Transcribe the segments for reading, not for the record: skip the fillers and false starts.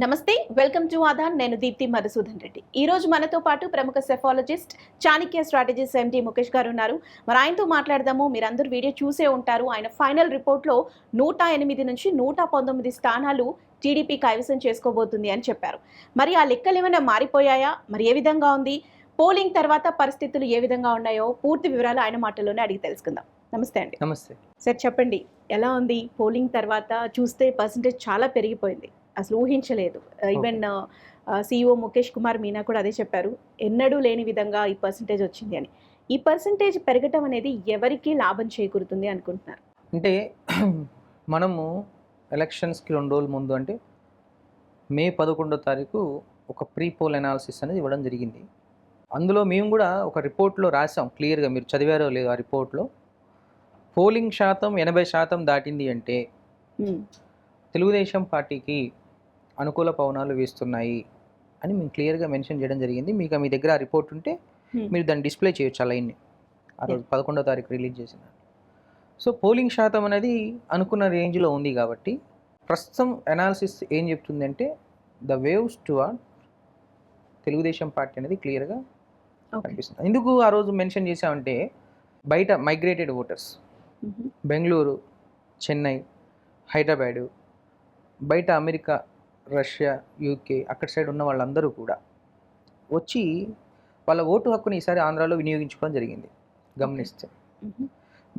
నమస్తే, welcome to ఆధాన్. నేను దీప్తి మధుసూదన్ రెడ్డి. ఈ రోజు మనతో పాటు ప్రముఖ సెఫాలజిస్ట్ చాణక్య స్ట్రాటజీస్ ఎండి ముఖేష్ గారు ఉన్నారు. మరి ఆయనతో మాట్లాడదాము. మీరందరూ వీడియో చూసే ఉంటారు. ఆయన ఫైనల్ రిపోర్ట్లో 108 నుంచి 119 స్థానాలు టీడీపీ కైవసం చేసుకోబోతుంది అని చెప్పారు. మరి ఆ లెక్కలు ఏమైనా మారిపోయాయా? మరి ఏ విధంగా ఉంది? పోలింగ్ తర్వాత పరిస్థితులు ఏ విధంగా ఉన్నాయో పూర్తి వివరాలు ఆయన మాటల్లోనే అడిగి తెలుసుకుందాం. నమస్తే అండి. నమస్తే. సార్ చెప్పండి, ఎలా ఉంది? పోలింగ్ తర్వాత చూస్తే పర్సంటేజ్ చాలా పెరిగిపోయింది. అసలు ఊహించలేదు. ఈవెన్ CEO ముఖేష్ కుమార్ మీనా కూడా అదే చెప్పారు. ఎన్నడూ లేని విధంగా ఈ పర్సంటేజ్ వచ్చింది అని. ఈ పర్సంటేజ్ పెరగటం అనేది ఎవరికి లాభం చేకూరుతుంది అనుకుంటున్నారు? అంటే మనము ఎలక్షన్స్కి 2 రోజుల ముందు అంటే మే 11వ తారీఖు ఒక ప్రీ పోల్ అనాలిసిస్ అనేది ఇవ్వడం జరిగింది. అందులో మేము కూడా ఒక రిపోర్ట్లో రాసాం క్లియర్గా, మీరు చదివారో లేదో ఆ రిపోర్ట్లో. పోలింగ్ శాతం 80% దాటింది అంటే తెలుగుదేశం పార్టీకి అనుకూల పవనాలు వీస్తున్నాయి అని మేము క్లియర్గా మెన్షన్ చేయడం జరిగింది. మీకు మీ దగ్గర ఆ రిపోర్ట్ ఉంటే మీరు దాన్ని డిస్ప్లే చేయొచ్చు ఆ లైన్ని. ఆ రోజు 11వ తారీఖు రిలీజ్ చేసిన. సో పోలింగ్ శాతం అనేది అనుకున్న రేంజ్లో ఉంది కాబట్టి ప్రస్తుతం అనాలిసిస్ ఏం చెప్తుందంటే the waves towards Telugu Desam party అనేది క్లియర్గా కనిపిస్తుంది. ఎందుకు ఆ రోజు మెన్షన్ చేసామంటే బయట మైగ్రేటెడ్ ఓటర్స్ బెంగళూరు, చెన్నై, హైదరాబాదు, బయట అమెరికా, రష్యా, యూకే అక్కడ సైడ్ ఉన్న వాళ్ళందరూ కూడా వచ్చి వాళ్ళ ఓటు హక్కుని ఈసారి ఆంధ్రాలో వినియోగించుకోవడం జరిగింది. గమనిస్తే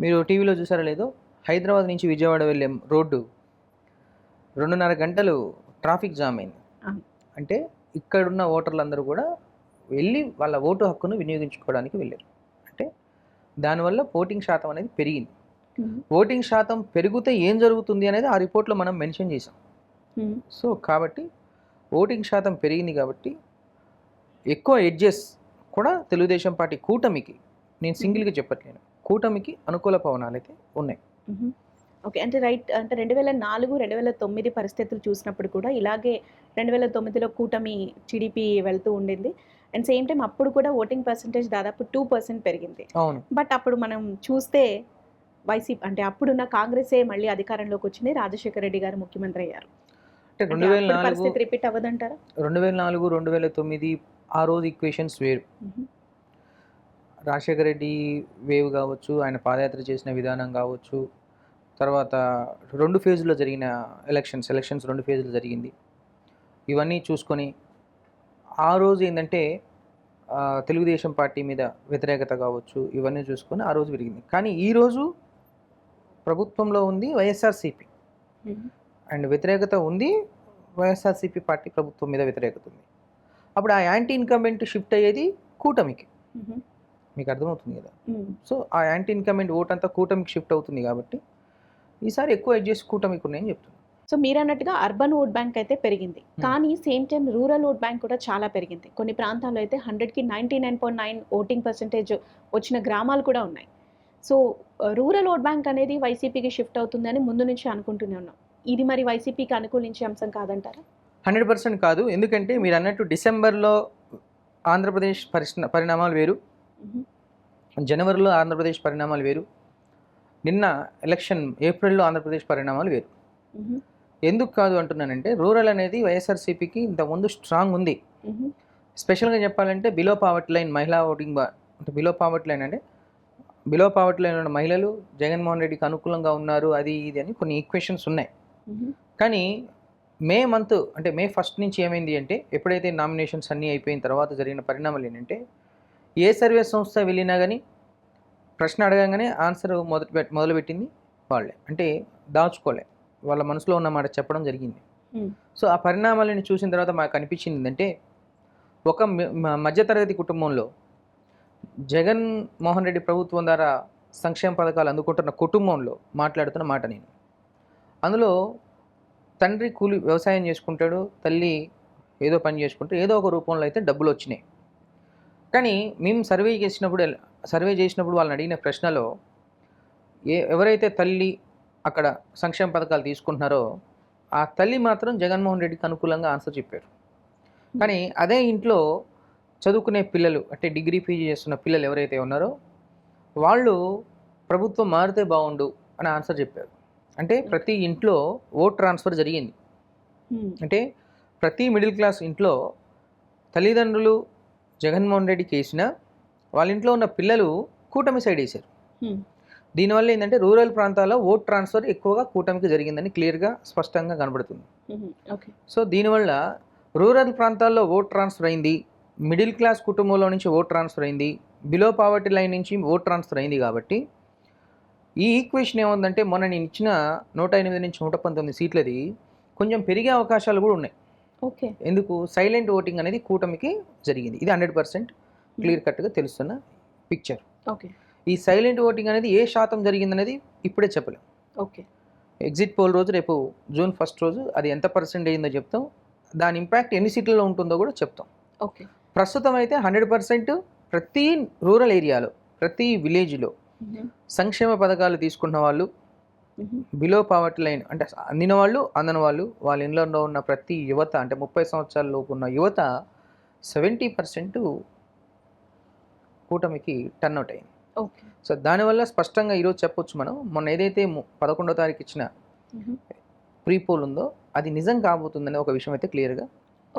మీరు టీవీలో చూసారో లేదో, హైదరాబాద్ నుంచి విజయవాడ వెళ్ళే రోడ్డు 2.5 గంటలు ట్రాఫిక్ జామ్ అయింది. అంటే ఇక్కడున్న ఓటర్లందరూ కూడా వెళ్ళి వాళ్ళ ఓటు హక్కును వినియోగించుకోవడానికి వెళ్ళారు. అంటే దానివల్ల ఓటింగ్ శాతం అనేది పెరిగింది. ఓటింగ్ శాతం పెరిగితే ఏం జరుగుతుంది అనేది ఆ రిపోర్ట్లో మనం మెన్షన్ చేసాం. సో కాబట్టి ఓటింగ్ శాతం పెరిగింది కాబట్టి ఎక్కువ ఎడ్జెస్ కూడా తెలుగుదేశం పార్టీ కూటమికి, నేను సింగిల్గా చెప్పట్లేను, కూటమికి అనుకూల పవనాలు అయితే ఉన్నాయి. ఓకే, అంటే రైట్. అంటే 2004, 2009 పరిస్థితులు చూసినప్పుడు కూడా ఇలాగే 2009లో కూటమి టీడీపీ వెళ్తూ ఉండింది. అండ్ సేమ్ టైం అప్పుడు కూడా ఓటింగ్ పర్సంటేజ్ దాదాపు 2% పెరిగింది. అవును. బట్ అప్పుడు మనం చూస్తే వైసీపీ అంటే అప్పుడున్న కాంగ్రెసే మళ్ళీ అధికారంలోకి వచ్చింది. రాజశేఖర రెడ్డి గారు ముఖ్యమంత్రి అయ్యారు. అంటే 2004 పరిస్థితి రిపీట్ అవ్వదంటారా? 2004, 2009 ఆ రోజు ఈక్వేషన్స్ వేరు. రాజశేఖర రెడ్డి వేవ్ కావచ్చు, ఆయన పాదయాత్ర చేసిన విధానం కావచ్చు, తర్వాత 2 ఫేజ్లో జరిగిన ఎలక్షన్స్ 2 ఫేజ్లు జరిగింది. ఇవన్నీ చూసుకొని ఆ రోజు ఏంటంటే తెలుగుదేశం పార్టీ మీద వ్యతిరేకత కావచ్చు, ఇవన్నీ చూసుకొని ఆ రోజు పెరిగింది. కానీ ఈరోజు ప్రభుత్వంలో ఉంది వైఎస్ఆర్సీపీ అండ్ వ్యతిరేకత ఉంది, వైఎస్ఆర్సీపీ పార్టీ ప్రభుత్వం మీద వ్యతిరేకత ఉంది. అప్పుడు ఆ యాంటీ ఇన్కంబెంట్ షిఫ్ట్ అయ్యేది కూటమికి. మీకు అర్థమవుతుంది కదా. సో ఆ యాంటీ ఇన్కంబెంట్ ఓట్ అంతా కూటమికి షిఫ్ట్ అవుతుంది కాబట్టి ఈసారి ఎక్కువ అడ్జస్ట్ కూటమికి ఉన్నాయని చెప్తున్నాను. సో మీరు అన్నట్టుగా అర్బన్ ఓట్ బ్యాంక్ అయితే పెరిగింది, కానీ same time rural vote bank కూడా చాలా పెరిగింది. కొన్ని ప్రాంతాల్లో అయితే 100కి 99.9 ఓటింగ్ పర్సెంటేజ్ వచ్చిన గ్రామాలు కూడా ఉన్నాయి. సో రూరల్ ఓట్ బ్యాంక్ అనేది వైసీపీకి షిఫ్ట్ అవుతుందని ముందు నుంచి అనుకుంటూనే ఉన్నాం. ఇది మరి వైసీపీకి అనుకూలించే అంశం కాదంటారా? 100% కాదు. ఎందుకంటే మీరు అన్నట్టు డిసెంబర్లో ఆంధ్రప్రదేశ్ పరిణామాలు వేరు, జనవరిలో ఆంధ్రప్రదేశ్ పరిణామాలు వేరు, నిన్న ఎలక్షన్ ఏప్రిల్లో ఆంధ్రప్రదేశ్ పరిణామాలు వేరు. ఎందుకు కాదు అంటున్నానంటే రూరల్ అనేది వైఎస్ఆర్సీపీకి ఇంతకుముందు స్ట్రాంగ్ ఉంది. స్పెషల్గా చెప్పాలంటే బిలో పావర్టీ లైన్ మహిళా ఓటింగ్ అంటే బిలో పావర్టీ లైన్ అంటే బిలో పావర్టీ లైన్ ఉన్న మహిళలు జగన్మోహన్ రెడ్డికి అనుకూలంగా ఉన్నారు, అది ఇది అని కొన్ని ఈక్వేషన్స్ ఉన్నాయి. కానీ మే 1 నుంచి ఏమైంది అంటే ఎప్పుడైతే నామినేషన్స్ అన్నీ అయిపోయిన తర్వాత జరిగిన పరిణామాలు ఏంటంటే ఏ సర్వే సంస్థ వెళ్ళినా కానీ ప్రశ్న అడగంగానే ఆన్సర్ మొదలుపెట్టింది వాళ్ళే. అంటే దాచుకోలే, వాళ్ళ మనసులో ఉన్న మాట చెప్పడం జరిగింది. సో ఆ పరిణామాలను చూసిన తర్వాత మాకు అనిపించింది ఏంటంటే ఒక మధ్యతరగతి కుటుంబంలో జగన్మోహన్ రెడ్డి ప్రభుత్వం ద్వారా సంక్షేమ పథకాలు అందుకుంటున్న కుటుంబంలో మాట్లాడుతున్న మాట నేను. అందులో తండ్రి కూలి వ్యవసాయం చేసుకుంటాడు, తల్లి ఏదో పని చేసుకుంటే ఏదో ఒక రూపంలో అయితే డబ్బులు వచ్చినాయి. కానీ మేము సర్వే చేసినప్పుడు వాళ్ళని అడిగిన ప్రశ్నలో ఎవరైతే తల్లి అక్కడ సంక్షేమ పథకాలు తీసుకుంటున్నారో ఆ తల్లి మాత్రం జగన్మోహన్ రెడ్డికి అనుకూలంగా ఆన్సర్ చెప్పారు. కానీ అదే ఇంట్లో చదువుకునే పిల్లలు అంటే డిగ్రీ పీజీ చేస్తున్న పిల్లలు ఎవరైతే ఉన్నారో వాళ్ళు ప్రభుత్వం మారితే బాగుండు అని ఆన్సర్ చెప్పారు. అంటే ప్రతి ఇంట్లో ఓట్ ట్రాన్స్ఫర్ జరిగింది. అంటే ప్రతి మిడిల్ క్లాస్ ఇంట్లో తల్లిదండ్రులు జగన్మోహన్ రెడ్డికి వేసిన వాళ్ళ ఇంట్లో ఉన్న పిల్లలు కూటమి సైడ్ వేశారు. దీనివల్ల ఏంటంటే రూరల్ ప్రాంతాల్లో ఓట్ ట్రాన్స్ఫర్ ఎక్కువగా కూటమికి జరిగిందని క్లియర్గా స్పష్టంగా కనబడుతుంది. సో దీనివల్ల రూరల్ ప్రాంతాల్లో ఓట్ ట్రాన్స్ఫర్ అయింది, మిడిల్ క్లాస్ కుటుంబంలో నుంచి ఓట్ ట్రాన్స్ఫర్ అయింది, బిలో పావర్టీ లైన్ నుంచి ఓట్ ట్రాన్స్ఫర్ అయింది. కాబట్టి ఈ ఈక్వేషన్ ఏముందంటే మొన్న నేను ఇచ్చిన 108 నుంచి 119 సీట్లది కొంచెం పెరిగే అవకాశాలు కూడా ఉన్నాయి. ఓకే, ఎందుకు? సైలెంట్ ఓటింగ్ అనేది కూటమికి జరిగింది. ఇది 100% క్లియర్ కట్గా తెలుస్తున్న పిక్చర్. ఓకే, ఈ సైలెంట్ ఓటింగ్ అనేది ఏ శాతం జరిగిందనేది ఇప్పుడే చెప్పలేం. ఓకే, ఎగ్జిట్ పోల్ రోజు రేపు జూన్ 1 రోజు అది ఎంత పర్సెంట్ అయిందో చెప్తాం. దాని ఇంపాక్ట్ ఎన్ని సీట్లలో ఉంటుందో కూడా చెప్తాం. ఓకే, ప్రస్తుతం అయితే 100% ప్రతి రూరల్ ఏరియాలో ప్రతి విలేజ్లో సంక్షేమ పథకాలు తీసుకున్న వాళ్ళు, బిలో పావర్టీ లైన్ అంటే అందిన వాళ్ళు, అందని వాళ్ళు, వాళ్ళ ఇళ్ళలో ఉన్న ప్రతి యువత అంటే 30 సంవత్సరాల లోపు ఉన్న యువత 70% కూటమికి టర్న్అవుట్ అయింది. ఓకే. సో దానివల్ల స్పష్టంగా ఈరోజు చెప్పొచ్చు మనం, మొన్న ఏదైతే 11వ తారీఖు ఇచ్చిన ప్రీ పోల్ ఉందో అది నిజం కాబోతుందనే ఒక విషయం అయితే క్లియర్గా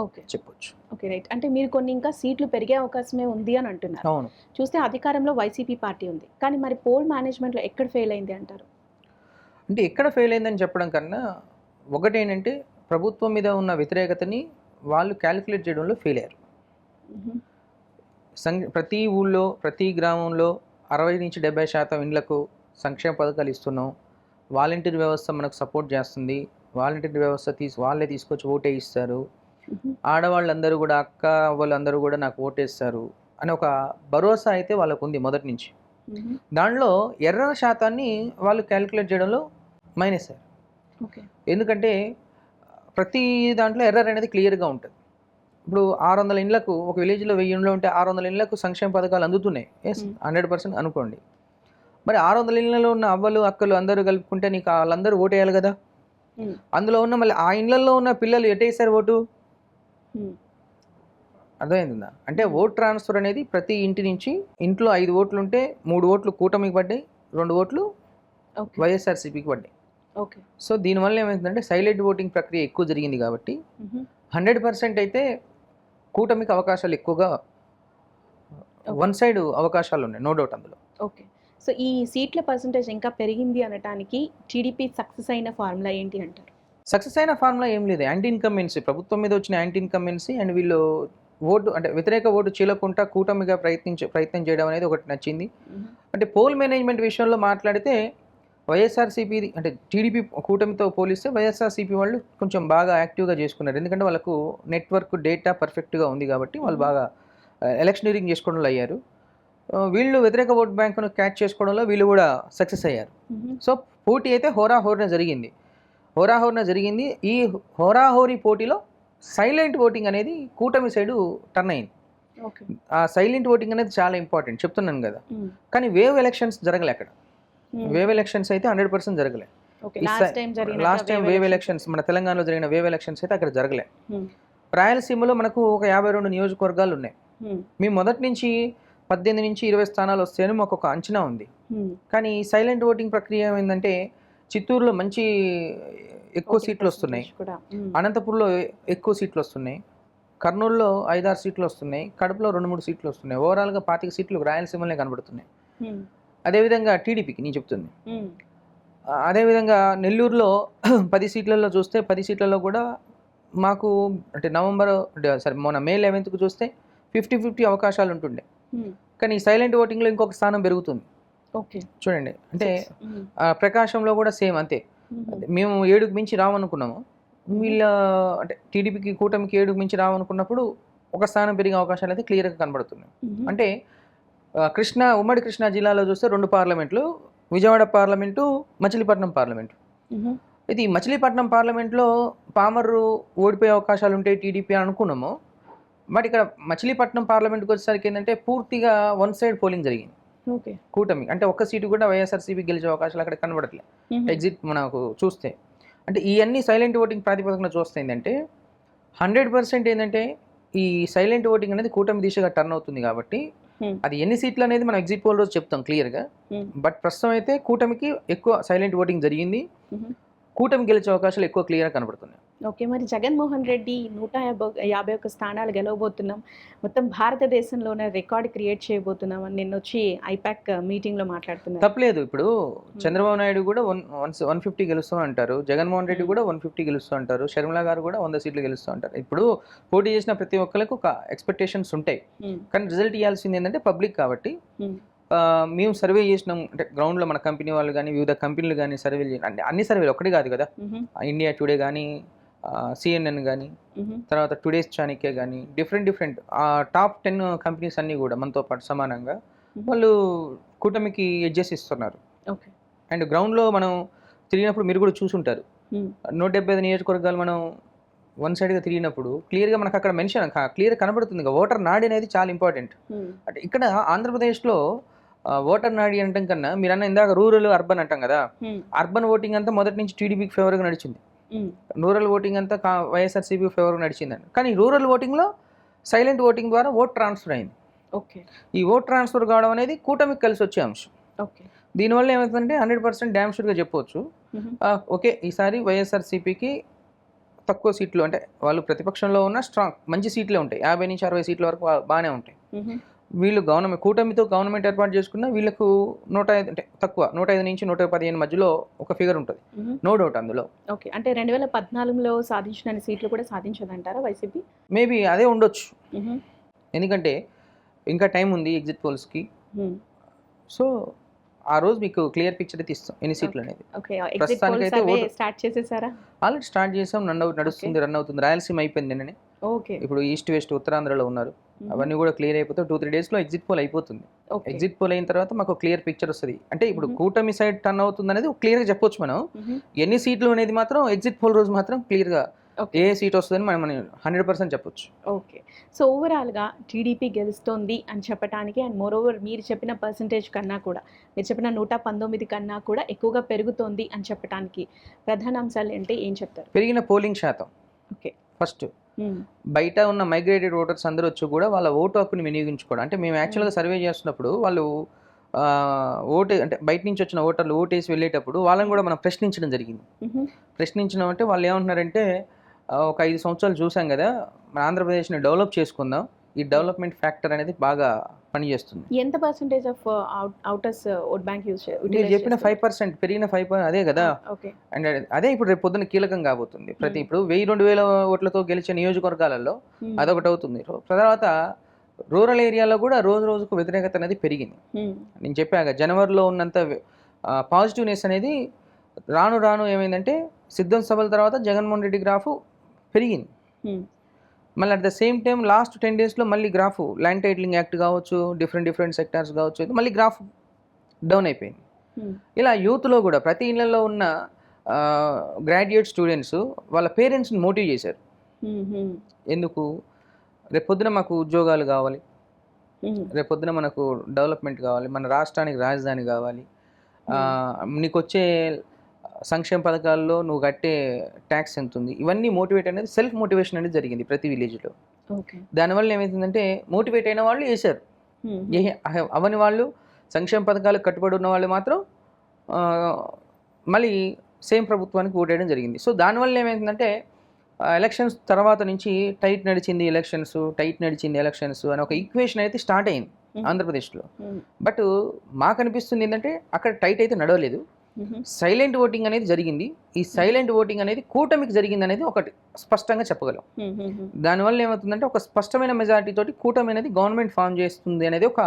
ఓకే చెప్పొచ్చు. Okay, right. అంటే మీరు కొన్ని ఇంకా సీట్లు పెరిగే అవకాశమే ఉంది అని అంటున్నారు. అవును. చూస్తే అధికారంలో వైసీపీ పార్టీ ఉంది, కానీ మరి పోల్ మేనేజ్మెంట్లో ఎక్కడ ఫెయిల్ అయింది అంటారు? అంటే ఎక్కడ ఫెయిల్ అయిందని చెప్పడం కన్నా ఒకటేంటంటే ప్రభుత్వం మీద ఉన్న వ్యతిరేకతని వాళ్ళు క్యాలిక్యులేట్ చేయడంలో ఫెయిల్ అయ్యారు. ప్రతి ఊళ్ళో ప్రతి గ్రామంలో 60 నుంచి 70% ఇండ్లకు సంక్షేమ పథకాలు ఇస్తున్నాం. వాలంటీర్ వ్యవస్థ మనకు సపోర్ట్ చేస్తుంది. వాలంటీర్ వ్యవస్థ వాళ్ళే తీసుకొచ్చి ఓటే ఇస్తారు. ఆడవాళ్ళందరూ కూడా అక్క వాళ్ళందరూ కూడా నాకు ఓటేస్తారు అని ఒక భరోసా అయితే వాళ్ళకు ఉంది మొదటి నుంచి. దానిలో ఎర్రర్ శాతాన్ని వాళ్ళు క్యాలిక్యులేట్ చేయడంలో మైనస్ అయ్యారు. ఎందుకంటే ప్రతి దాంట్లో ఎర్రర్ అనేది క్లియర్గా ఉంటుంది. ఇప్పుడు 600 ఇండ్లకు ఒక విలేజ్లో 1000 ఇండ్లు ఉంటే 600 ఇండ్లకు సంక్షేమ పథకాలు అందుతున్నాయి. 100% అనుకోండి. మరి 600 ఇళ్లలో ఉన్న అవ్వలు అక్కలు అందరూ కలుపుకుంటే నీకు వాళ్ళందరూ ఓటేయాలి కదా. అందులో ఉన్న మళ్ళీ ఆ ఇండ్లలో ఉన్న పిల్లలు ఎటేసారు ఓటు? అర్థమైందా? అంటే ఓట్ ట్రాన్స్ఫర్ అనేది ప్రతి ఇంటి నుంచి ఇంట్లో 5 ఓట్లు ఉంటే 3 ఓట్లు కూటమికి పడ్డాయి, 2 ఓట్లు వైఎస్ఆర్సీపీకి పడ్డాయి. ఓకే. సో దీనివల్ల ఏమైందంటే సైలెంట్ ఓటింగ్ ప్రక్రియ ఎక్కువ జరిగింది. కాబట్టి 100% అయితే కూటమికి అవకాశాలు ఎక్కువగా వన్ సైడ్ అవకాశాలు ఉన్నాయి, నో డౌట్ అందులో. ఓకే. సో ఈ సీట్ల పర్సంటేజ్ ఇంకా పెరిగింది అనడానికి టీడీపీ సక్సెస్ అయిన ఫార్ములా ఏంటి అంటారు? సక్సెస్ అయిన ఫార్ములా ఏం లేదు. యాంటీ ఇన్కంబెన్సీ, ప్రభుత్వం మీద వచ్చిన యాంటీ ఇన్కంబెన్సీ అండ్ వీళ్ళు ఓటు అంటే వ్యతిరేక ఓటు చీలకుండా కూటమిగా ప్రయత్నం చేయడం అనేది ఒకటి నచ్చింది. అంటే పోల్ మేనేజ్మెంట్ విషయంలో మాట్లాడితే వైఎస్ఆర్సీపీ అంటే టీడీపీ కూటమితో పోలిస్తే వైఎస్ఆర్సీపీ వాళ్ళు కొంచెం బాగా యాక్టివ్గా చేసుకున్నారు. ఎందుకంటే వాళ్ళకు నెట్వర్క్ డేటా పర్ఫెక్ట్గా ఉంది కాబట్టి వాళ్ళు బాగా ఎలక్షనీరింగ్ చేసుకోవడంలో అయ్యారు. వీళ్ళు వ్యతిరేక ఓట్ బ్యాంకును క్యాచ్ చేసుకోవడంలో వీళ్ళు కూడా సక్సెస్ అయ్యారు. సో పోటీ అయితే హోరాహోరీన జరిగింది. ఈ హోరాహోరీ పోటీలో సైలెంట్ ఓటింగ్ అనేది కూటమి సైడు టర్న్ అయింది. ఆ సైలెంట్ ఓటింగ్ అనేది చాలా ఇంపార్టెంట్ చెప్తున్నాను కదా. కానీ వేవ్ ఎలక్షన్స్ జరగలే అక్కడ. వేవ్ ఎలక్షన్స్ అయితే 100% జరగలే. లాస్ట్ టైం వేవ్ ఎలక్షన్స్ మన తెలంగాణలో జరిగిన వేవ్ ఎలక్షన్స్ అయితే అక్కడ జరగలే. రాయలసీమలో మనకు ఒక 52 నియోజకవర్గాలు ఉన్నాయి. మేము మొదటి నుంచి 18 నుంచి 20 స్థానాలు వస్తాయని మాకు ఒక అంచనా ఉంది. కానీ సైలెంట్ ఓటింగ్ ప్రక్రియ ఏమైందంటే చిత్తూరులో మంచి ఎక్కువ సీట్లు వస్తున్నాయి, అనంతపూర్లో ఎక్కువ సీట్లు వస్తున్నాయి, కర్నూలులో 5-6 సీట్లు వస్తున్నాయి, కడపలో 2-3 సీట్లు వస్తున్నాయి. ఓవరాల్గా 25 సీట్లు రాయలసీమలోనే కనబడుతున్నాయి. అదేవిధంగా టీడీపీకి నేను చెప్తుంది. అదేవిధంగా నెల్లూరులో 10 సీట్లలో చూస్తే 10 సీట్లలో కూడా మాకు అంటే మొన్న మే 11కు చూస్తే 50-50 అవకాశాలు ఉంటుండే. కానీ సైలెంట్ ఓటింగ్లో ఇంకొక స్థానం పెరుగుతుంది. చూడండి, అంటే ప్రకాశంలో కూడా సేమ్ అంతే. మేము 7కు మించి రావనుకున్నాము, వీళ్ళ అంటే టీడీపీకి కూటమికి 7కు మించి రావనుకున్నప్పుడు ఒక స్థానం పెరిగే అవకాశాలు అయితే క్లియర్గా కనబడుతున్నాయి. అంటే ఉమ్మడి కృష్ణా జిల్లాలో చూస్తే 2 పార్లమెంట్లు, విజయవాడ పార్లమెంటు, మచిలీపట్నం పార్లమెంటు. ఇది మచిలీపట్నం పార్లమెంట్లో పామర్రు ఓడిపోయే అవకాశాలు ఉంటాయి టీడీపీ అనుకున్నాము. బట్ ఇక్కడ మచిలీపట్నం పార్లమెంట్కి వచ్చేసరికి ఏంటంటే పూర్తిగా వన్ సైడ్ పోలింగ్ జరిగింది కూటమి. అంటే ఒక్క సీటు కూడా వైఎస్ఆర్సీపీ గెలిచే అవకాశాలు అక్కడ కనబడట్లేదు ఎగ్జిట్ మనకు చూస్తే. అంటే ఇవన్నీ సైలెంట్ ఓటింగ్ ప్రాతిపదికన చూస్తే ఏంటంటే 100% ఏంటంటే ఈ సైలెంట్ ఓటింగ్ అనేది కూటమి దిశగా టర్న్ అవుతుంది. కాబట్టి అది ఎన్ని సీట్లు అనేది మనం ఎగ్జిట్ పోల్ రోజు చెప్తాం క్లియర్గా. బట్ ప్రస్తుతం అయితే కూటమికి ఎక్కువ సైలెంట్ ఓటింగ్ జరిగింది. కూటమి గెలిచే అవకాశాలు ఎక్కువ క్లియర్గా కనబడుతున్నాయి. ఓకే. మరి జగన్మోహన్ రెడ్డి 151 స్థానాలు గెలవబోతున్నాం. మొత్తం భారతదేశంలోనే రికార్డ్ క్రియేట్ చేయబోతున్నాం అని నిన్నొచ్చి ఐపాక్ మీటింగ్‌లో మాట్లాడుతున్నారు. తప్పలేదు. ఇప్పుడు చంద్రబాబు నాయుడు కూడా 150 గెలుస్తాం అంటారు. జగన్మోహన్ రెడ్డి కూడా 150 గెలుస్తూ అంటారు. షర్మిల గారు కూడా 100 సీట్లు గెలుస్తూ అంటారు. ఇప్పుడు పోటీ చేసిన ప్రతి ఒక్కరికి ఒక ఎక్స్పెక్టేషన్స్ ఉంటాయి. కానీ రిజల్ట్ ఇవ్వాల్సింది ఏంటంటే పబ్లిక్ కాబట్టి మేము సర్వే చేసినాం అంటే గ్రౌండ్లో మన కంపెనీ వాళ్ళు కానీ వివిధ కంపెనీలు కానీ సర్వేలు అన్ని సర్వేలు ఒకటి కాదు కదా. ఇండియా టుడే కానీ CNN కానీ తర్వాత టుడేస్ చాణక్య కానీ డిఫరెంట్ టాప్ 10 కంపెనీస్ అన్నీ కూడా మనతో పాటు సమానంగా వాళ్ళు కూటమికి ఎడ్జెస్ ఇస్తున్నారు. అండ్ గ్రౌండ్లో మనం తిరిగినప్పుడు మీరు కూడా చూసుంటారు. 175 నియోజకవర్గాలు మనం వన్ సైడ్గా తిరిగినప్పుడు క్లియర్గా మనకు అక్కడ మెన్షన్ క్లియర్ కనబడుతుంది. ఓటర్ నాడి అనేది చాలా ఇంపార్టెంట్. అంటే ఇక్కడ ఆంధ్రప్రదేశ్లో ఓటర్ నాడి అంటాం కన్నా మీరు అన్న ఇందాక రూరల్ అర్బన్ అంటాం కదా. అర్బన్ ఓటింగ్ అంతా మొదటి నుంచి టీడీపీకి ఫేవర్గా నడిచింది. రూరల్ ఓటింగ్ అంతా వైఎస్ఆర్సీపీ ఫేవర్గా నడిచిందండి. కానీ రూరల్ ఓటింగ్లో సైలెంట్ ఓటింగ్ ద్వారా ఓట్ ట్రాన్స్ఫర్ అయింది. ఈ ఓట్ ట్రాన్స్ఫర్ కావడం అనేది కూటమికి కలిసి వచ్చే అంశం. దీనివల్ల ఏమవుతుందంటే 100% డ్యామ్ షూర్గా చెప్పవచ్చు. ఓకే, ఈసారి వైఎస్ఆర్సీపీకి తక్కువ సీట్లు అంటే వాళ్ళు ప్రతిపక్షంలో ఉన్న స్ట్రాంగ్ మంచి సీట్లే ఉంటాయి. 50 నుంచి 60 సీట్ల వరకు బాగానే ఉంటాయి. వీళ్ళు కూటమితో గవర్నమెంట్ ఏర్పాటు చేసుకున్న వీళ్ళకు 105 అంటే తక్కువ 105 నుంచి 115 మధ్యలో ఒక ఫిగర్ ఉంటుంది. నో డౌట్ అందులో. ఓకే, అంటే 2014లో సాధించిన సీట్లు కూడా సాధించదంటారా వైసీపీ? మేబీ అదే ఉండొచ్చు. ఎందుకంటే ఇంకా టైం ఉంది ఎగ్జిట్ పోల్స్కి. సో ఆ రోజు మీకు క్లియర్ పిక్చర్ అయితే ఇస్తాం ఎన్ని సీట్లు అనేది. ప్రస్తుతానికి అయితే ఆల్రెడీ స్టార్ట్ చేసాం. నడుస్తుంది, రన్ అవుతుంది. రాయలసీమ అయిపోయింది నిన్ననే. ఇప్పుడు ఈస్ట్ వెస్ట్ ఉత్తరాంధ్రలో ఉన్నారు. అవన్నీ కూడా క్లియర్ అయిపోతే 2-3 డేస్లో ఎగ్జిట్ పోల్ అయిపోతుంది. ఎగ్జిట్ పోల్ అయిన తర్వాత మాకు క్లియర్ పిక్చర్ వస్తుంది. అంటే ఇప్పుడు కూటమి సైడ్ టర్న్ అవుతుంది అనేది క్లియర్గా చెప్పొచ్చు మనం. ఎన్ని సీట్లు అనేది మాత్రం ఎగ్జిట్ పోల్ రోజు మాత్రం క్లియర్గా ఏ సీట్ వస్తుందని మనం 100% చెప్పొచ్చు. ఓకే, సో ఓవరాల్గా టీడీపీ గెలుస్తోంది అని చెప్పడానికి అండ్ మోరోవర్ మీరు చెప్పిన పర్సంటేజ్ కన్నా కూడా మీరు చెప్పిన 119 కన్నా కూడా ఎక్కువగా పెరుగుతోంది అని చెప్పడానికి ప్రధాన అంశాలు ఏంటి, ఏం చెప్తారు? పెరిగిన పోలింగ్ శాతం. ఓకే, ఫస్ట్ బయట ఉన్న మైగ్రేటెడ్ ఓటర్స్ అందరూ వచ్చి కూడా వాళ్ళ ఓటు హక్కుని వినియోగించుకోవడం. అంటే మేము యాక్చువల్గా సర్వే చేస్తున్నప్పుడు వాళ్ళు ఓటు అంటే బయట నుంచి వచ్చిన ఓటర్లు ఓటేసి వెళ్ళేటప్పుడు వాళ్ళని కూడా మనం ప్రశ్నించడం జరిగింది. ప్రశ్నించడం అంటే వాళ్ళు ఏమంటున్నారంటే ఒక 5 సంవత్సరాలు చూసాం కదా, మన ఆంధ్రప్రదేశ్ని డెవలప్ చేసుకుందాం, ఈ డెవలప్మెంట్ ఫ్యాక్టర్ అనేది బాగా పనిచేస్తుంది. ఎంత percentage of voters vote bank use మీరు చెప్పిన 5% పెరిగిన 5% అదే కదా. అండ్ అదే ఇప్పుడు రేపు పొద్దున్న కీలకం కాబోతుంది. ప్రతి ఇప్పుడు 1000-2000 ఓట్లతో గెలిచే నియోజకవర్గాలలో అదొకటి అవుతుంది. తర్వాత రూరల్ ఏరియాలో కూడా రోజు రోజుకు వ్యతిరేకత అనేది పెరిగింది. నేను చెప్పాక జనవరిలో ఉన్నంత పాజిటివ్నెస్ అనేది రాను రాను ఏమైందంటే సిద్ధం సభల తర్వాత జగన్మోహన్ రెడ్డి గ్రాఫ్ పెరిగింది. మళ్ళీ at the same time last 10 డేస్లో మళ్ళీ గ్రాఫ్ ల్యాండ్ టైటిలింగ్ యాక్ట్ కావచ్చు, డిఫరెంట్ సెక్టార్స్ కావచ్చు, మళ్ళీ గ్రాఫ్ డౌన్ అయిపోయింది. ఇలా యూత్లో కూడా ప్రతి ఇళ్లలో ఉన్న గ్రాడ్యుయేట్ స్టూడెంట్స్ వాళ్ళ పేరెంట్స్ని మోటివ్ చేశారు. ఎందుకు? రేపొద్దున మాకు ఉద్యోగాలు కావాలి, రేపొద్దున మనకు డెవలప్మెంట్ కావాలి, మన రాష్ట్రానికి రాజధాని కావాలి, నీకు వచ్చే సంక్షేమ పథకాల్లో నువ్వు కట్టే ట్యాక్స్ ఎంత ఉంది, ఇవన్నీ మోటివేట్ అనేది సెల్ఫ్ మోటివేషన్ అనేది జరిగింది ప్రతి విలేజ్లో. దానివల్ల ఏమవుతుందంటే మోటివేట్ అయిన వాళ్ళు వేశారు, అవని వాళ్ళు సంక్షేమ పథకాలకు కట్టుబడి ఉన్న వాళ్ళు మాత్రం మళ్ళీ సేమ్ ప్రభుత్వానికి ఓటేయడం జరిగింది. సో దానివల్ల ఏమైందంటే ఎలక్షన్స్ తర్వాత నుంచి టైట్ నడిచింది ఎలక్షన్స్ అని ఒక ఈక్వేషన్ అయితే స్టార్ట్ అయింది ఆంధ్రప్రదేశ్లో. బట్ మాకు అనిపిస్తుంది ఏంటంటే అక్కడ టైట్ అయితే నడవలేదు, సైలెంట్ ఓటింగ్ అనేది జరిగింది. ఈ సైలెంట్ ఓటింగ్ అనేది కూటమికి జరిగింది అనేది ఒకటి స్పష్టంగా చెప్పగలం. దానివల్ల ఏమవుతుందంటే ఒక స్పష్టమైన మెజారిటీ తోటి కూటమి అనేది గవర్నమెంట్ ఫామ్ చేస్తుంది అనేది ఒక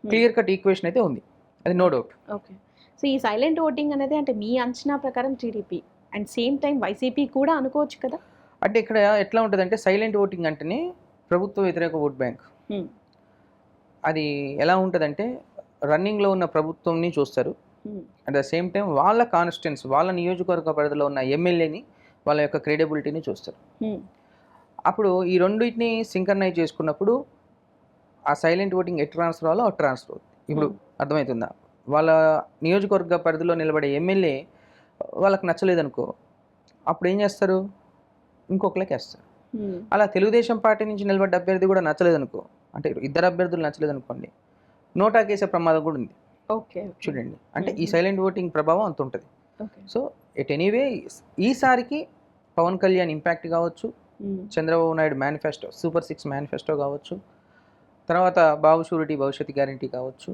క్లియర్ కట్ ఈక్వేషన్ అయితే ఉంది, అది నో డౌట్. ఓకే, సో ఈ సైలెంట్ ఓటింగ్ అనేది అంటే మీ అంచనా ప్రకారం TDP and same time YCP కూడా అనుకోవచ్చు కదా? అంటే ఇక్కడ ఎట్లా ఉంటుందంటే సైలెంట్ ఓటింగ్ అంటేనే ప్రభుత్వ వ్యతిరేక ఓట్ బ్యాంక్. అది ఎలా ఉంటుందంటే రన్నింగ్లో ఉన్న ప్రభుత్వంని చూస్తారు, అట్ ద సేమ్ టైం వాళ్ళ కాన్స్టిట్యున్సీ వాళ్ళ నియోజకవర్గ పరిధిలో ఉన్న ఎమ్మెల్యేని వాళ్ళ యొక్క క్రెడిబిలిటీని చూస్తారు. అప్పుడు ఈ రెండింటిని సింక్రనైజ్ చేసుకున్నప్పుడు ఆ సైలెంట్ ఓటింగ్ ఎట్ ట్రాన్స్ఫర్ అవ్వాలో అటు ట్రాన్స్ఫర్ అవుతుంది. ఇప్పుడు అర్థమవుతుందా? వాళ్ళ నియోజకవర్గ పరిధిలో నిలబడే ఎమ్మెల్యే వాళ్ళకి నచ్చలేదనుకో, అప్పుడు ఏం చేస్తారు? ఇంకొకరికి వేస్తారు. అలా తెలుగుదేశం పార్టీ నుంచి నిలబడ్డ అభ్యర్థి కూడా నచ్చలేదనుకో, అంటే 2 అభ్యర్థులు నచ్చలేదనుకోండి, నోటాకేసే ప్రమాదం కూడా ఉంది. ఓకే, చూడండి, అంటే ఈ సైలెంట్ ఓటింగ్ ప్రభావం అంత ఉంటుంది. ఓకే. సో ఎట్ ఎనీవే ఈసారికి పవన్ కళ్యాణ్ ఇంపాక్ట్ కావచ్చు, Chandrababu Naidu manifesto super 6 manifesto కావచ్చు, తర్వాత బాబు షూరిటీ భవిష్యత్ గ్యారంటీ కావచ్చు,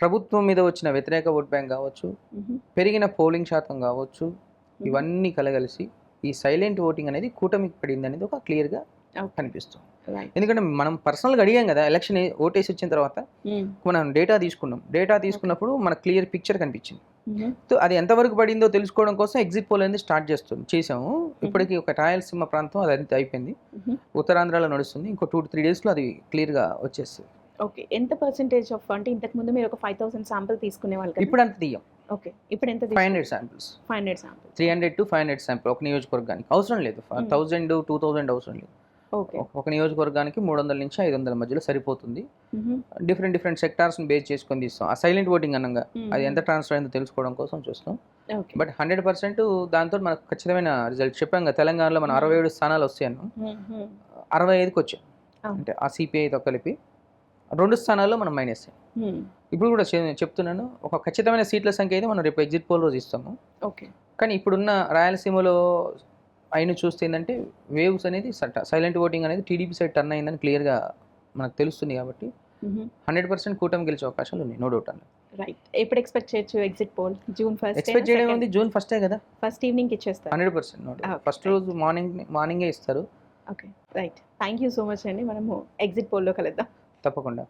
ప్రభుత్వం మీద వచ్చిన వ్యతిరేక ఓట్ బ్యాంక్ కావచ్చు, పెరిగిన పోలింగ్ శాతం కావచ్చు, ఇవన్నీ కలగలిసి ఈ సైలెంట్ ఓటింగ్ అనేది కూటమికి పడింది అనేది ఒక క్లియర్గా కనిపిస్తుంది. ఎందుకంటే మనం పర్సనల్గా అడిగాం కదా, ఎలక్షన్ ఓటేసి వచ్చిన తర్వాత మనం డేటా తీసుకున్నాం. డేటా తీసుకున్నప్పుడు మనకు క్లియర్ పిక్చర్ కనిపించింది. సో అది ఎంతవరకు పడిందో తెలుసుకోవడం కోసం ఎగ్జిట్ పోల్ అనేది స్టార్ట్ చేసాము. ఇప్పటికి ఒక రాయలసీమ ప్రాంతం అది అంత అయిపోయింది, ఉత్తరాంధ్రలో నడుస్తుంది. ఇంకో 2 to 3 డేస్లో అది క్లియర్గా వచ్చేస్తుంది. ఓకే. ఎంత పర్సెంటేజ్ ఆఫ్ అంటే ఇంతకు ముందు మీరు ఒక 5,000 శాంపుల్ తీసుకునే వాళ్ళు, ఇప్పుడు అంత తీయం. ఓకే. ఇప్పుడు ఎంత 500 శాంపిల్స్, 500 శాంపుల్, 300 to 500 శాంపుల్ ఒక నియోజకవర్గానికి. అవసరం లేదు 1000 2000 అవసరం లేదు. ఓకే. ఒక నియోజకవర్గానికి 300 నుంచి 500 మధ్యలో సరిపోతుంది. డిఫరెంట్ సెక్టార్స్ని బేస్ చేసుకొని తీస్తాం. ఆ సైలెంట్ ఓటింగ్ అనగా అది ఎంత ట్రాన్స్ఫర్ అయిందో తెలుసుకోవడం కోసం చూస్తాం. బట్ 100% దాంతో మనకు ఖచ్చితమైన రిజల్ట్ చెప్పాం కదా. తెలంగాణలో మనం 67 స్థానాలు వస్తాయన్నాం, 65కి వచ్చాం. అంటే ఆ సిపిఐతో కలిపి 2 స్థానాల్లో మనం మైనస్ అయ్యాం. ఇప్పుడు కూడా చెప్తున్నాను, ఒక ఖచ్చితమైన సీట్ల సంఖ్య అయితే మనం రేపు ఎగ్జిట్ పోల్ రోజు ఇస్తాము. ఓకే. కానీ ఇప్పుడున్న రాయలసీమలో అయిన చూస్తే ఏంటంటే వేవ్స్ అనేది సైలెంట్ ఓటింగ్ అనేది టీడీపీ సైడ్ టర్న్ అయిందని క్లియర్గా మనకు తెలుస్తుంది. కాబట్టి 100% కూటమి గెలిచే అవకాశాలు ఉన్నాయి, నో డౌట్ అన్న. రైట్. ఎప్పుడు ఎక్స్పెక్ట్ చేయొచ్చు ఎగ్జిట్ పోల్? జూన్ 1 ఎక్స్పెక్ట్ చేయడం ఉంది, June 1 కదా, ఫస్ట్ ఈవినింగ్ ఇచ్చేస్తారు 100%. నో డౌట్ ఫస్ట్ రోజు మార్నింగే ఇస్తారు. Okay. Right. Thank you so much అండి. మనము ఎగ్జిట్ పోల్లో కలుద్దాం తప్పకుండా.